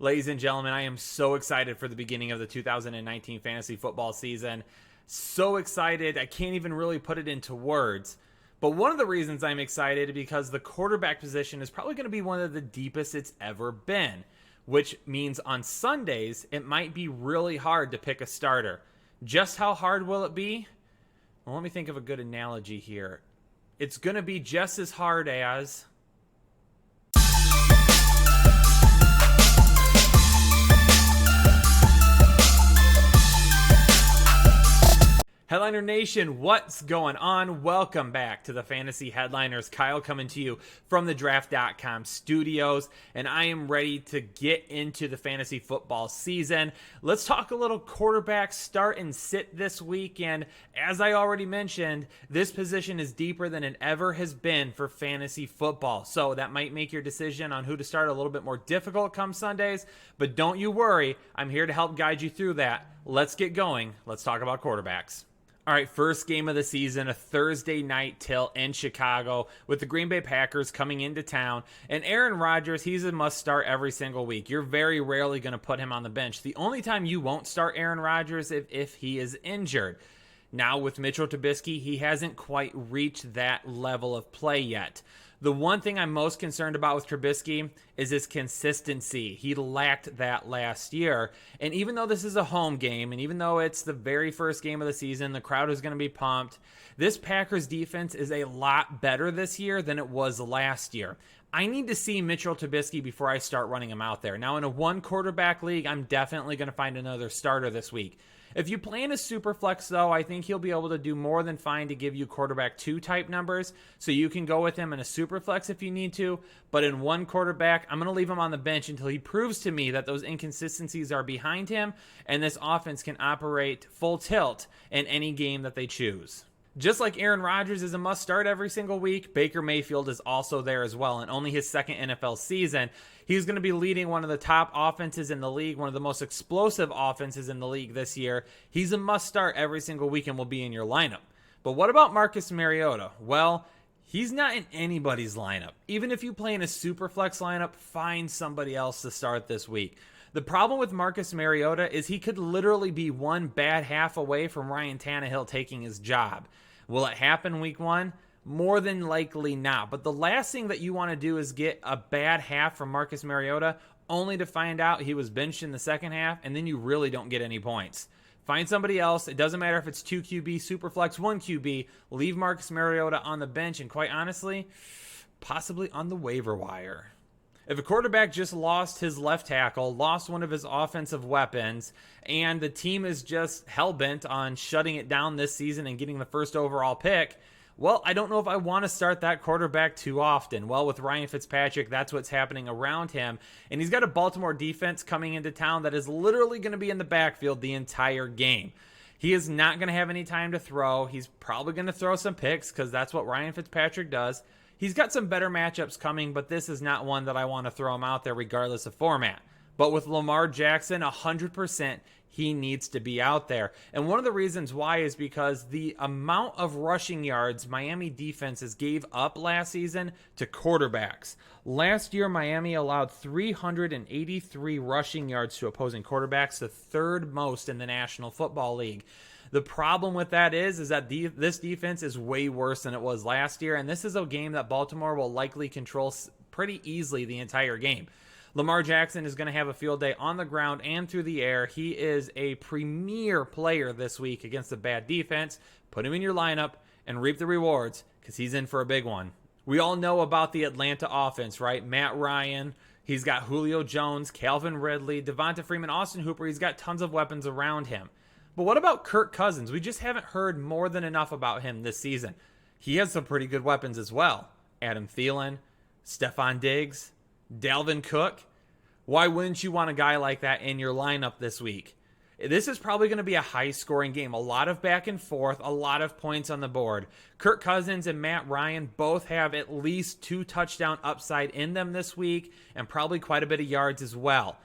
Ladies and gentlemen, I am so excited for the beginning of the 2019 fantasy football season. So excited, I can't even really put it into words. But one of the reasons I'm excited is because the quarterback position is probably going to be one of the deepest it's ever been, which means on Sundays, it might be really hard to pick a starter. Just how hard will it be? Well, let me think of a good analogy here. It's going to be just as hard as... Headliner Nation, what's going on? Welcome back to the Fantasy Headliners. Kyle coming to you from the Draft.com studios, and I am ready to get into the fantasy football season. Let's talk a little quarterback start and sit this week, and as I already mentioned, this position is deeper than it ever has been for fantasy football, so that might make your decision on who to start a little bit more difficult come Sundays, but don't you worry, I'm here to help guide you through that. Let's get going. Let's talk about quarterbacks. All right, first game of the season, a Thursday night tilt in Chicago with the Green Bay Packers coming into town. And Aaron Rodgers, he's a must start every single week. You're very rarely going to put him on the bench. The only time you won't start Aaron Rodgers is if he is injured. Now with Mitchell Trubisky, he hasn't quite reached that level of play yet. The one thing I'm most concerned about with Trubisky is his consistency. He lacked that last year. And even though this is a home game, and even though it's the very first game of the season, the crowd is going to be pumped, this Packers defense is a lot better this year than it was last year. I need to see Mitchell Trubisky before I start running him out there. Now, in a one quarterback league, I'm definitely going to find another starter this week. If you play in a super flex, though, I think he'll be able to do more than fine to give you quarterback 2 type numbers, so you can go with him in a super flex if you need to. But in one quarterback, I'm going to leave him on the bench until he proves to me that those inconsistencies are behind him and this offense can operate full tilt in any game that they choose. Just like Aaron Rodgers is a must start every single week, Baker Mayfield is also there as well. In only his second NFL season, he's going to be leading one of the top offenses in the league, one of the most explosive offenses in the league this year. He's a must start every single week and will be in your lineup. But what about Marcus Mariota? Well, he's not in anybody's lineup. Even if you play in a super flex lineup, find somebody else to start this week. The problem with Marcus Mariota is he could literally be one bad half away from Ryan Tannehill taking his job. Will it happen week 1? More than likely not. But the last thing that you want to do is get a bad half from Marcus Mariota only to find out he was benched in the second half and then you really don't get any points. Find somebody else. It doesn't matter if it's 2 QB, Superflex, 1 QB. Leave Marcus Mariota on the bench and quite honestly, possibly on the waiver wire. If a quarterback just lost his left tackle, lost one of his offensive weapons, and the team is just hell-bent on shutting it down this season and getting the first overall pick, well, I don't know if I want to start that quarterback too often. Well, with Ryan Fitzpatrick, that's what's happening around him. And he's got a Baltimore defense coming into town that is literally going to be in the backfield the entire game. He is not going to have any time to throw. He's probably going to throw some picks because that's what Ryan Fitzpatrick does. He's got some better matchups coming, but this is not one that I want to throw him out there regardless of format. But with Lamar Jackson, 100%, he needs to be out there. And one of the reasons why is because the amount of rushing yards Miami defenses gave up last season to quarterbacks. Last year, Miami allowed 383 rushing yards to opposing quarterbacks, the third most in the National Football League. The problem with that is that this defense is way worse than it was last year, and this is a game that Baltimore will likely control pretty easily the entire game. Lamar Jackson is going to have a field day on the ground and through the air. He is a premier player this week against a bad defense. Put him in your lineup and reap the rewards because he's in for a big one. We all know about the Atlanta offense, right? Matt Ryan, he's got Julio Jones, Calvin Ridley, Devonta Freeman, Austin Hooper. He's got tons of weapons around him. But what about Kirk Cousins? We just haven't heard more than enough about him this season. He has some pretty good weapons as well. Adam Thielen, Stephon Diggs, Dalvin Cook. Why wouldn't you want a guy like that in your lineup this week? This is probably going to be a high-scoring game. A lot of back and forth, a lot of points on the board. Kirk Cousins and Matt Ryan both have at least 2 touchdown upside in them this week and probably quite a bit of yards as well.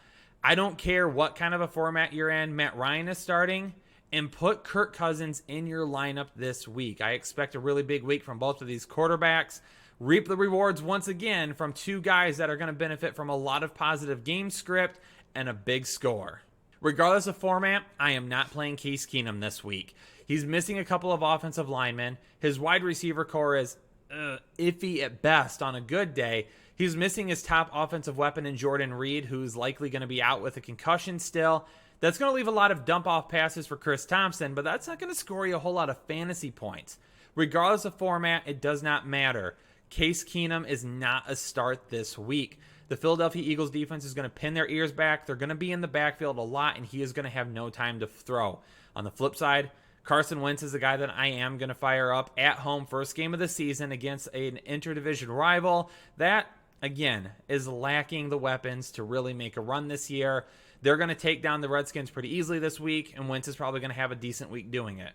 I don't care what kind of a format you're in. Matt Ryan is starting, and put Kirk Cousins in your lineup this week. I expect a really big week from both of these quarterbacks. Reap the rewards once again from 2 guys that are going to benefit from a lot of positive game script and a big score. Regardless of format, I am not playing Case Keenum this week. He's missing a couple of offensive linemen. His wide receiver core is iffy at best on a good day. He's missing his top offensive weapon in Jordan Reed, who's likely going to be out with a concussion still. That's going to leave a lot of dump-off passes for Chris Thompson, but that's not going to score you a whole lot of fantasy points. Regardless of format, it does not matter. Case Keenum is not a start this week. The Philadelphia Eagles defense is going to pin their ears back. They're going to be in the backfield a lot, and he is going to have no time to throw. On the flip side, Carson Wentz is a guy that I am going to fire up at home, first game of the season against an interdivision rival that, again, is lacking the weapons to really make a run this year. They're going to take down the Redskins pretty easily this week, and Wentz is probably going to have a decent week doing it.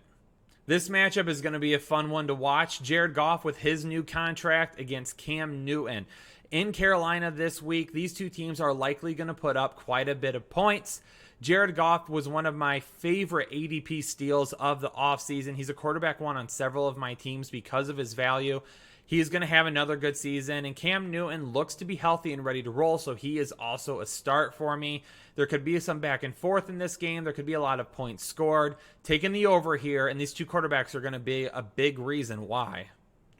This matchup is going to be a fun one to watch. Jared Goff with his new contract against Cam Newton. In Carolina this week, these two teams are likely going to put up quite a bit of points. Jared Goff was one of my favorite ADP steals of the offseason. He's a quarterback one on several of my teams because of his value. He's going to have another good season, and Cam Newton looks to be healthy and ready to roll, so he is also a start for me. There could be some back and forth in this game. There could be a lot of points scored. Taking the over here, and these two quarterbacks are going to be a big reason why.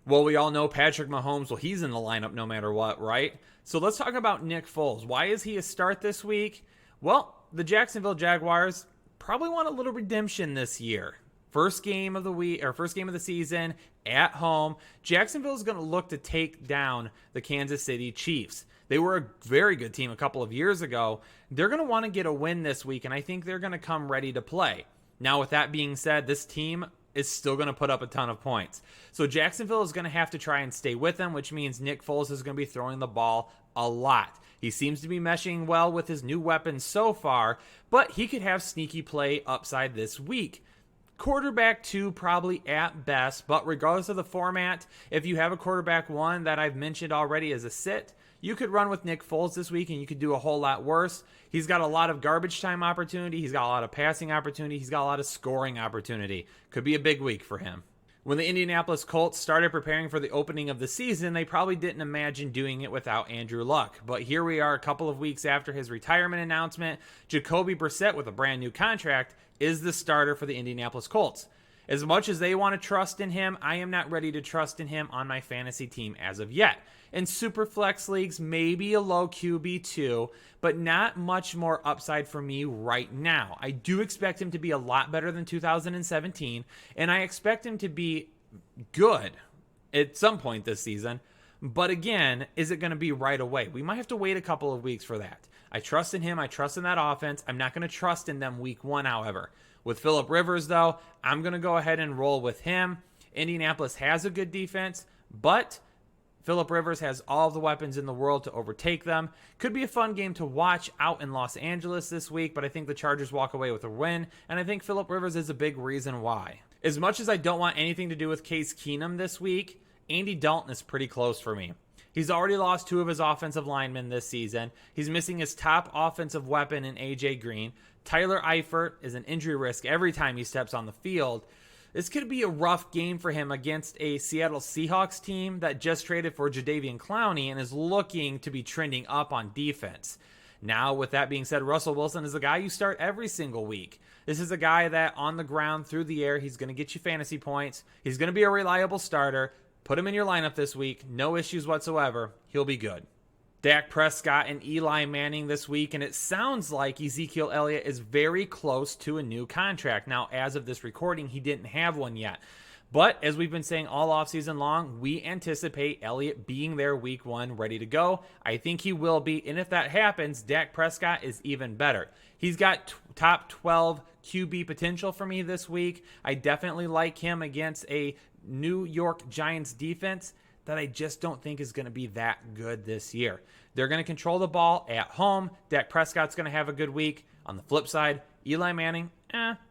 Well, we all know Patrick Mahomes, well, he's in the lineup no matter what, right? So let's talk about Nick Foles. Why is he a start this week? Well, the Jacksonville Jaguars probably want a little redemption this year. First game of the week, or first game of the season at home. Jacksonville is going to look to take down the Kansas City Chiefs. They were a very good team a couple of years ago. They're going to want to get a win this week, and I think they're going to come ready to play. Now, with that being said, this team is still going to put up a ton of points. So Jacksonville is going to have to try and stay with them, which means Nick Foles is going to be throwing the ball a lot. He seems to be meshing well with his new weapons so far, but he could have sneaky play upside this week. Quarterback 2 probably at best, but regardless of the format, if you have a quarterback 1 that I've mentioned already as a sit, you could run with Nick Foles this week and you could do a whole lot worse. He's got a lot of garbage time opportunity. He's got a lot of passing opportunity. He's got a lot of scoring opportunity. Could be a big week for him. When the Indianapolis Colts started preparing for the opening of the season, they probably didn't imagine doing it without Andrew Luck. But here we are a couple of weeks after his retirement announcement. Jacoby Brissett, with a brand new contract, is the starter for the Indianapolis Colts. As much as they want to trust in him, I am not ready to trust in him on my fantasy team as of yet. In super flex leagues, maybe a low QB2, but not much more upside for me right now. I do expect him to be a lot better than 2017, and I expect him to be good at some point this season. But again, is it going to be right away? We might have to wait a couple of weeks for that. I trust in him. I trust in that offense. I'm not going to trust in them week 1, however. With Phillip Rivers, though, I'm going to go ahead and roll with him. Indianapolis has a good defense, but Phillip Rivers has all the weapons in the world to overtake them. Could be a fun game to watch out in Los Angeles this week, but I think the Chargers walk away with a win, and I think Phillip Rivers is a big reason why. As much as I don't want anything to do with Case Keenum this week, Andy Dalton is pretty close for me. He's already lost 2 of his offensive linemen this season. He's missing his top offensive weapon in A.J. Green. Tyler Eifert is an injury risk every time he steps on the field. This could be a rough game for him against a Seattle Seahawks team that just traded for Jadeveon Clowney and is looking to be trending up on defense. Now, with that being said, Russell Wilson is a guy you start every single week. This is a guy that on the ground, through the air, he's going to get you fantasy points. He's going to be a reliable starter. Put him in your lineup this week. No issues whatsoever. He'll be good. Dak Prescott and Eli Manning this week, and it sounds like Ezekiel Elliott is very close to a new contract. Now, as of this recording, he didn't have one yet. But as we've been saying all offseason long, we anticipate Elliott being there week 1, ready to go. I think he will be, and if that happens, Dak Prescott is even better. He's got top 12 QB potential for me this week. I definitely like him against a New York Giants defense that I just don't think is going to be that good this year. They're going to control the ball at home. Dak Prescott's going to have a good week. On the flip side, Eli Manning,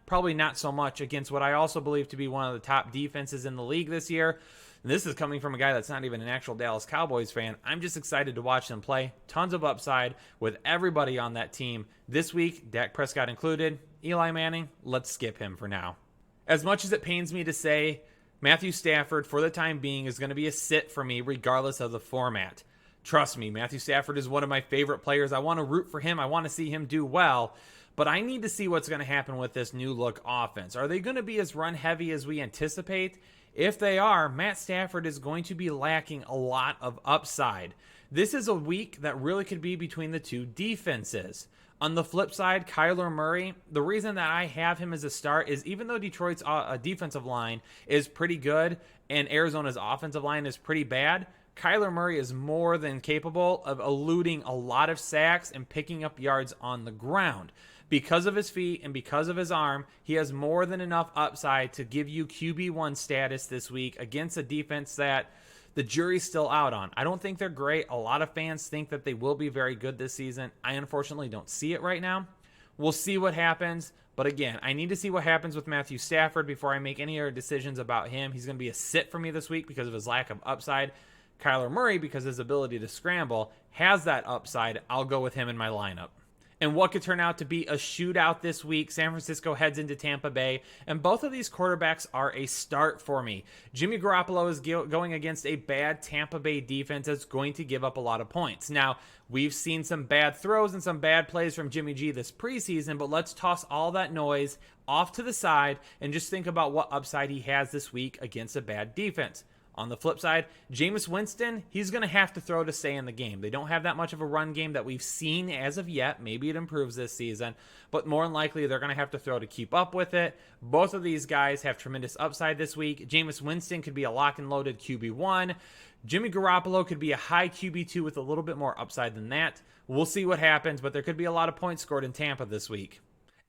probably not so much against what I also believe to be one of the top defenses in the league this year. And this is coming from a guy that's not even an actual Dallas Cowboys fan. I'm just excited to watch them play. Tons of upside with everybody on that team. This week, Dak Prescott included. Eli Manning, let's skip him for now. As much as it pains me to say, Matthew Stafford, for the time being, is going to be a sit for me regardless of the format. Trust me, Matthew Stafford is one of my favorite players. I want to root for him. I want to see him do well. But I need to see what's going to happen with this new look offense. Are they going to be as run heavy as we anticipate? If they are, Matt Stafford is going to be lacking a lot of upside. This is a week that really could be between the two defenses. On the flip side, Kyler Murray, the reason that I have him as a start is even though Detroit's defensive line is pretty good and Arizona's offensive line is pretty bad, Kyler Murray is more than capable of eluding a lot of sacks and picking up yards on the ground. Because of his feet and because of his arm, he has more than enough upside to give you QB1 status this week against a defense that the jury's still out on. I don't think they're great. A lot of fans think that they will be very good this season. I unfortunately don't see it right now. We'll see what happens. But again, I need to see what happens with Matthew Stafford before I make any other decisions about him. He's going to be a sit for me this week because of his lack of upside. Kyler Murray, because his ability to scramble, has that upside. I'll go with him in my lineup. And what could turn out to be a shootout this week. San Francisco heads into Tampa Bay, and both of these quarterbacks are a start for me. Jimmy Garoppolo is going against a bad Tampa Bay defense that's going to give up a lot of points. Now, we've seen some bad throws and some bad plays from Jimmy G this preseason, but let's toss all that noise off to the side and just think about what upside he has this week against a bad defense. On the flip side, Jameis Winston, he's going to have to throw to stay in the game. They don't have that much of a run game that we've seen as of yet. Maybe it improves this season, but more than likely they're going to have to throw to keep up with it. Both of these guys have tremendous upside this week. Jameis Winston could be a lock and loaded QB1. Jimmy Garoppolo could be a high QB2 with a little bit more upside than that. We'll see what happens, but there could be a lot of points scored in Tampa this week.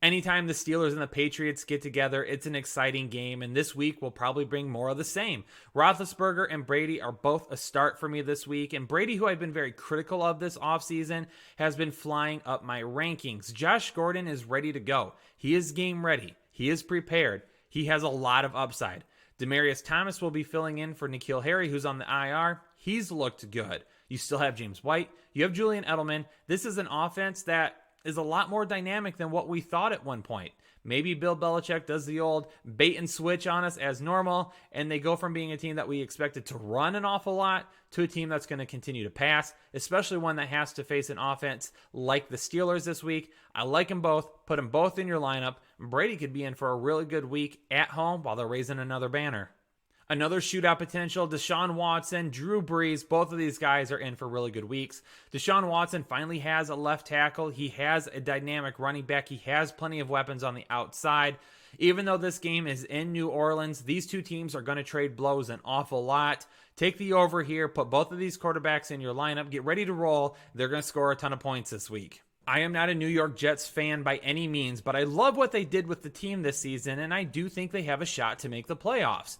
Anytime the Steelers and the Patriots get together, it's an exciting game, and this week will probably bring more of the same. Roethlisberger and Brady are both a start for me this week, and Brady, who I've been very critical of this offseason, has been flying up my rankings. Josh Gordon is ready to go. He is game ready. He is prepared. He has a lot of upside. Demaryius Thomas will be filling in for N'Keal Harry, who's on the IR. He's looked good. You still have James White. You have Julian Edelman. This is an offense that is a lot more dynamic than what we thought at one point. Maybe Bill Belichick does the old bait and switch on us as normal, and they go from being a team that we expected to run an awful lot to a team that's going to continue to pass, especially one that has to face an offense like the Steelers this week. I like them both. Put them both in your lineup. Brady could be in for a really good week at home while they're raising another banner. Another shootout potential, Deshaun Watson, Drew Brees, both of these guys are in for really good weeks. Deshaun Watson finally has a left tackle. He has a dynamic running back. He has plenty of weapons on the outside. Even though this game is in New Orleans, these two teams are going to trade blows an awful lot. Take the over here, put both of these quarterbacks in your lineup, get ready to roll. They're going to score a ton of points this week. I am not a New York Jets fan by any means, but I love what they did with the team this season, and I do think they have a shot to make the playoffs.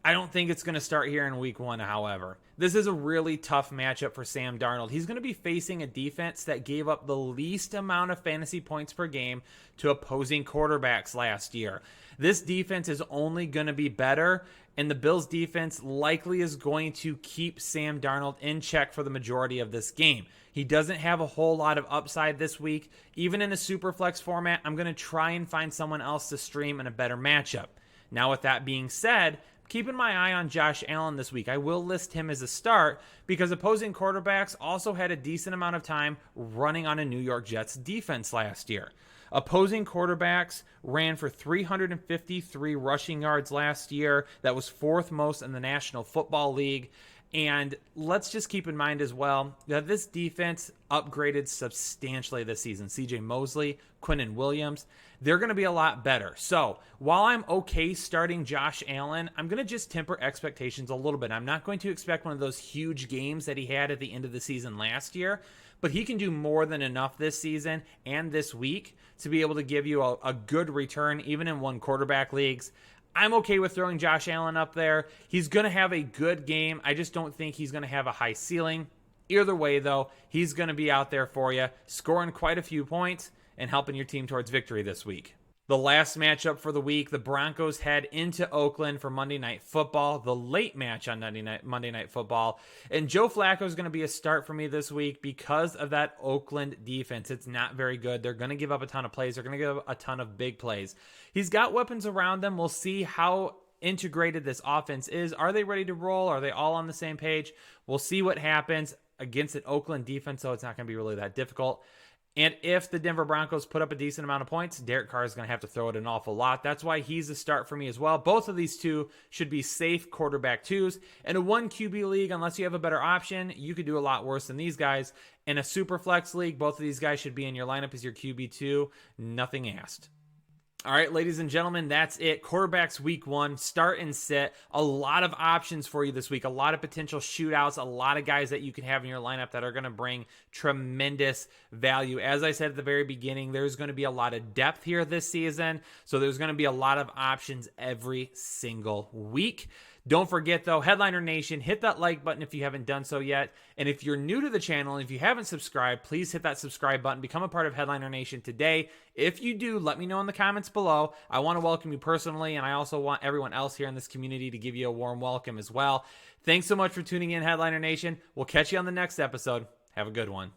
I don't think it's going to start here in week one, however. This is a really tough matchup for Sam Darnold. He's going to be facing a defense that gave up the least amount of fantasy points per game to opposing quarterbacks last year. This defense is only going to be better, and the Bills' defense likely is going to keep Sam Darnold in check for the majority of this game. He doesn't have a whole lot of upside this week. Even in a Superflex format, I'm going to try and find someone else to stream in a better matchup. Now, with that being said, keeping my eye on Josh Allen this week. I will list him as a start because opposing quarterbacks also had a decent amount of time running on a New York Jets defense last year. Opposing quarterbacks ran for 353 rushing yards last year. That was fourth most in the National Football League. And let's just keep in mind as well that this defense upgraded substantially this season. CJ Mosley, Quinnen Williams, they're going to be a lot better. So while I'm okay starting Josh Allen, I'm going to just temper expectations a little bit. I'm not going to expect one of those huge games that he had at the end of the season last year, but he can do more than enough this season and this week to be able to give you a good return, even in one quarterback leagues. I'm okay with throwing Josh Allen up there. He's going to have a good game. I just don't think he's going to have a high ceiling. Either way, though, he's going to be out there for you, scoring quite a few points and helping your team towards victory this week. The last matchup for the week, the Broncos head into Oakland for Monday Night Football, the late match on Monday Night Football. And Joe Flacco is going to be a start for me this week because of that Oakland defense. It's not very good. They're going to give up a ton of plays. They're going to give up a ton of big plays. He's got weapons around them. We'll see how integrated this offense is. Are they ready to roll? Are they all on the same page? We'll see what happens. against an Oakland defense, so it's not going to be really that difficult. And if the Denver Broncos put up a decent amount of points, Derek Carr is going to have to throw it an awful lot. That's why he's a start for me as well. Both of these two should be safe quarterback twos. In a 1 QB league, unless you have a better option, you could do a lot worse than these guys. In a super flex league, both of these guys should be in your lineup as your QB2. Nothing asked. All right, ladies and gentlemen, that's it. Quarterbacks week 1, start and sit. A lot of options for you this week. A lot of potential shootouts. A lot of guys that you can have in your lineup that are going to bring tremendous value. As I said at the very beginning, there's going to be a lot of depth here this season. So there's going to be a lot of options every single week. Don't forget, though, Headliner Nation, hit that like button if you haven't done so yet. And if you're new to the channel, and if you haven't subscribed, please hit that subscribe button. Become a part of Headliner Nation today. If you do, let me know in the comments below. I want to welcome you personally, and I also want everyone else here in this community to give you a warm welcome as well. Thanks so much for tuning in, Headliner Nation. We'll catch you on the next episode. Have a good one.